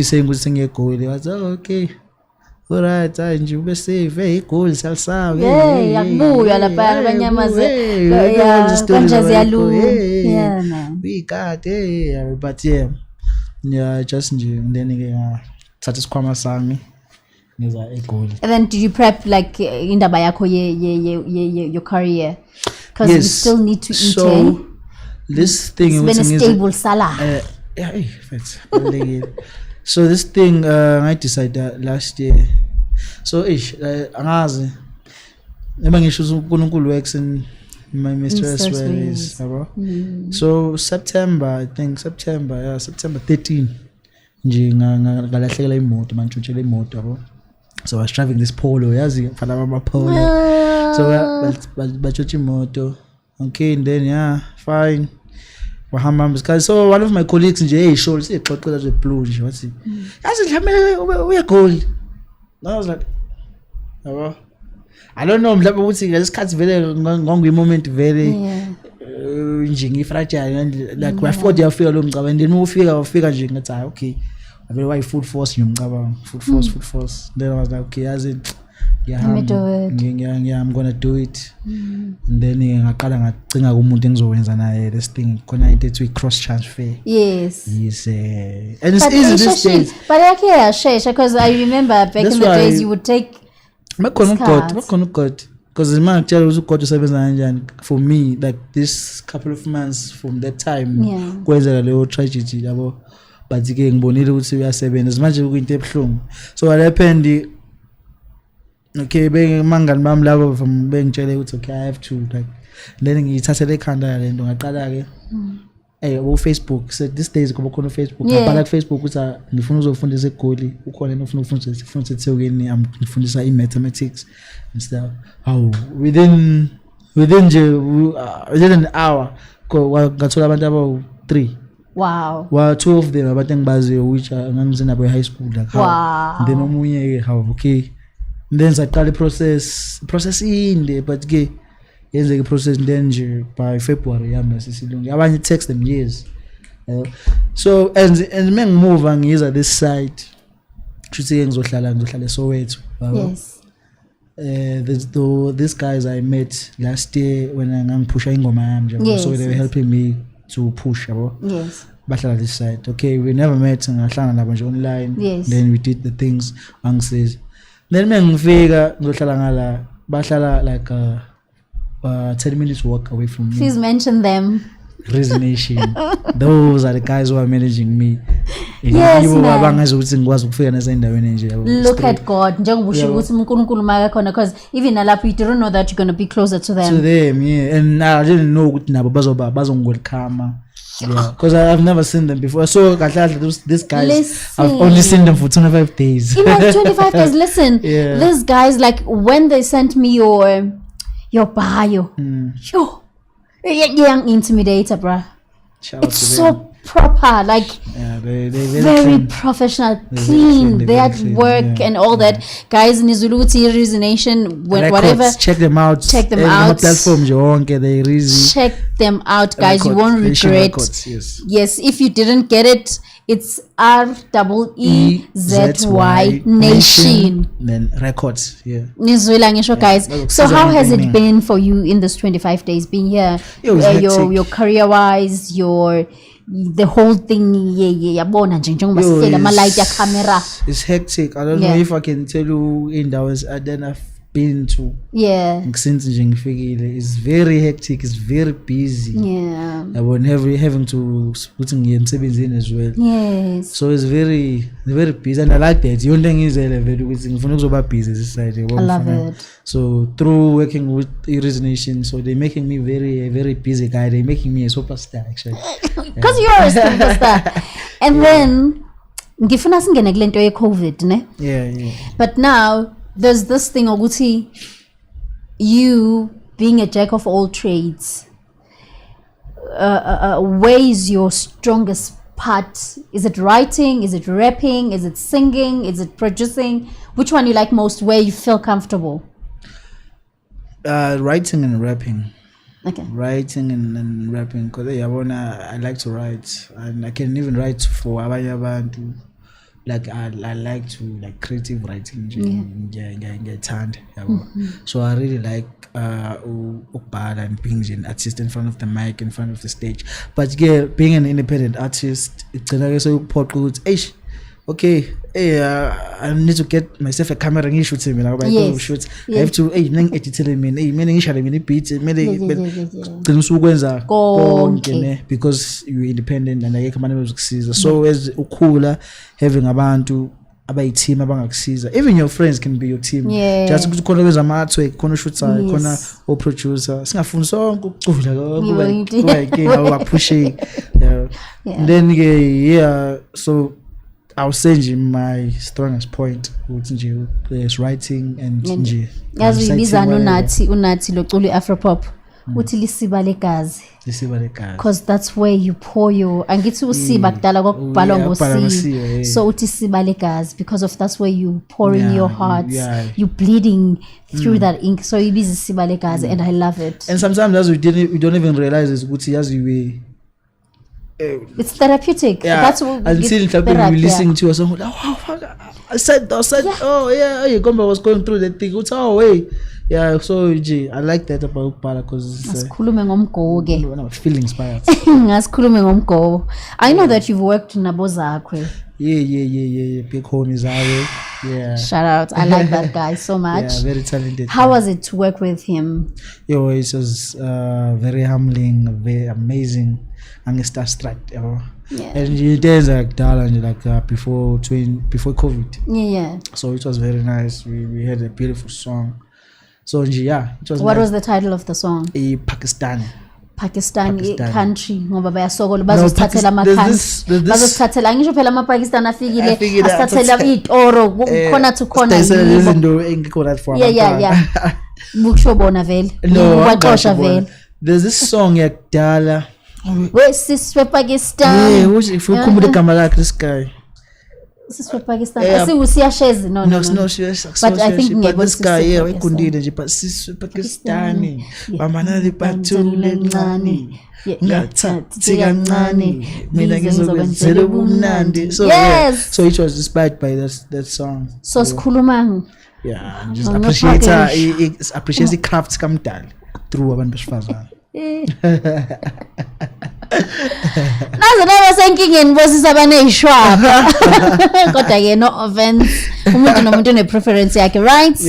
saying ukuthi ngiyegoli wathi okay alright hayi nje ube safe igoli salisawe yakubuya lapha abanyamaze kanje ziyalu yeah man we got but yeah just nje then ke thatha isikhwama sami ngiza egoli. And then did you prep like indaba yakho your career because you still need to eat so this thing it's been a stable salary yeah facts so this thing I decided last year so angazi ema ngisho uNkulunkulu works in my mysterious ways yabo. So September 13 nje ngalahlekela imoto mangitshutshela imoto yabo. So I was driving this Polo yazi mfana baba Polo so batshutshela imoto okay and then yeah fine wahamba because so one of my colleagues nje show sixoxela nje blue nje wathi yazi mhlawumbe uya goal. I was like yabo I don't know mhlawumbe ukuthi ngesikhathi vele ngongu moment vele nje ngifragile like my 40 yafika lo mcaba and then ufika nje ngathi okay vele why food force ngiyomcabanga food force then I was like okay yazi I'm gonna do it and then ngaqala ngacinga kumuntu engizowenza naye this thing khona into ethi cross transfer. Yes and it's easy these days but okay shesha because I remember back in the days you would take makhona God because the man tell us God usebenza kanjani for me like this couple of months from that time kwenzeka leyo tragedy yabo but ke ngibonile ukuthi uyasebenza manje kuyinto ebhlungu so what happened okay bengimangani bami labo bengitshele ukuthi okay I have to like then ngiyithathele ekhanda lento ngaqala ke abo Facebook said these days kuba khona Facebook ngabhala ku Facebook ukuthi ngifuna uzofundisa egoli ukhona nofuna ukufundisa theory ngifundisa mathematics and stuff how within an hour ngathola abantu aba 3 wow wa 2 of them abantu engibaziyo which ngangizina high school like how then omunye how okay then saqala process inde but ke yenzeke process then nje by February yami sesilungi abanye text them years so and mengimove ngiza this side futhi ngizohlala Soweto yes these guys I met last year when ngangipusha ingoma yami so they were helping me to push yabo yes bahlala this side okay we never met ngahlanga nabo nje online then we did the things angisiza then mengifika ngizohlala ngala bahlala like 10 minutes walk away from me. Please mention them. Resonation. Those are the guys who are managing me. Yes, abangazi ukuthi ngikwazi ukufika nasendaweni nje yabo. Look at God. Njengoba usho ukuthi uNkulunkulu maka khona because even nalapho you don't know that you're going to be closer to them. To them, yeah. And I didn't know ukuthi nabo bazongwelcome. Yeah, because I've never seen them before. So these guys, listen, I've only seen them for 25 days. In like 25 days, listen. Yeah. These guys, like when they sent me your bio, yo, young intimidator, bruh. It's so proper, like they very professional, clean. They at work and all that. Guys, Nizuluti Resonation, whatever. Check them out. Check them out. Platforms, they check them out, guys. You won't regret. Yes, if you didn't get it, it's REEZY Nation. Then records, yeah. Nizwela ngisho, guys. So how has it been for you in this 25 days being here? Your career-wise, the whole thing, yabona njengoba sifela ama light ya camera. It's hectic. I don't know if I can tell you in hours then I've been to. Yeah. Since nje ngifikile, it's very hectic, it's very busy. Yeah. About having to put emsebenzini as well. Yes. So it's very busy and I like that. You don't is elevated with ngifuna ukuzoba busy this side. I love it. So through working with Resonation, so they're making me a very busy guy. They're making me a superstar actually. Because you're a superstar. And then ngifuna singene kule nto ye COVID, ne? Yeah. But now there's this thing ukuthi you being a jack of all trades, where is your strongest part? Is it writing? Is it rapping? Is it singing? Is it producing? Which one you like most, where you feel comfortable? Writing and rapping. Okay. Writing and rapping because I like to write and I can even write for abanye abantu like I like to like creative writing so I really like ukubhala and being an artist in front of the mic, in front of the stage. But yeah, being an independent artist, it's okay, hey, I need to get myself a camera and shoot him, shoot. I have to edit because you're independent and I can so as ukula having abantu abayiteam abangakusiza, even your friends can be your team, just khona kwenza amathwe, khona shooter, khona o producer, singafuni sonke ukucula kuba inkinga pushing. Then so I was saying my strongest point is writing and nje. Yazi uyibiza unathi lo culo Afropop uthi lisiba legazi. Because that's where you pour your angithi usiba kudala kwakubhalwa ngosi. So uthi siba legazi because of that's where you pour in your heart. You bleeding through that ink. So uyibiza siba legazi and I love it. And sometimes as we don't even realize is ukuthi yazi we it's therapeutic. That's what until we listening to a song. Oh, fuck, I said, oh yeah, I was going through that thing. It's so I like that about Ukubhala because asikhulume ngomgogo ke feeling inspired. Ngasikhulume ngomgogo. I know that you've worked nabo zakwe. Yeah, big homies are. Yeah, shout out, I like that guy so much. Yeah, very talented. How was it to work with him? It was very humbling, very amazing. And starstruck, and you days like before COVID. Yeah. So it was very nice. We had a beautiful song. So it was. What was the title of the song? Pakistan country ngoba bayasokola bazosithathela amakhandi bazosithathela ngisho phela amaPakistan afikile asithathela itoro khona to corner izinto engikho right for yeah bukusho bona vele ubaxosha vele. There's this song yakudala wesiswe Pakistan. Yeah, if you come the camera like this guy. Siswe Pakistan. Asiyashezi no. But I think but this guy we kundile nje but siswe Pakistani. Bamana lipathule ncane. Ngathi kancane. Mina ngizokwenzela ubumnandi. So so it was inspired by that song. So sikhuluma just appreciate the crafts kamdala through abantu besifazana. Nazo naba senkingeni bosisa baneyishwapha kodwa ke no offense umuntu nomuntu une preference yakhe, right?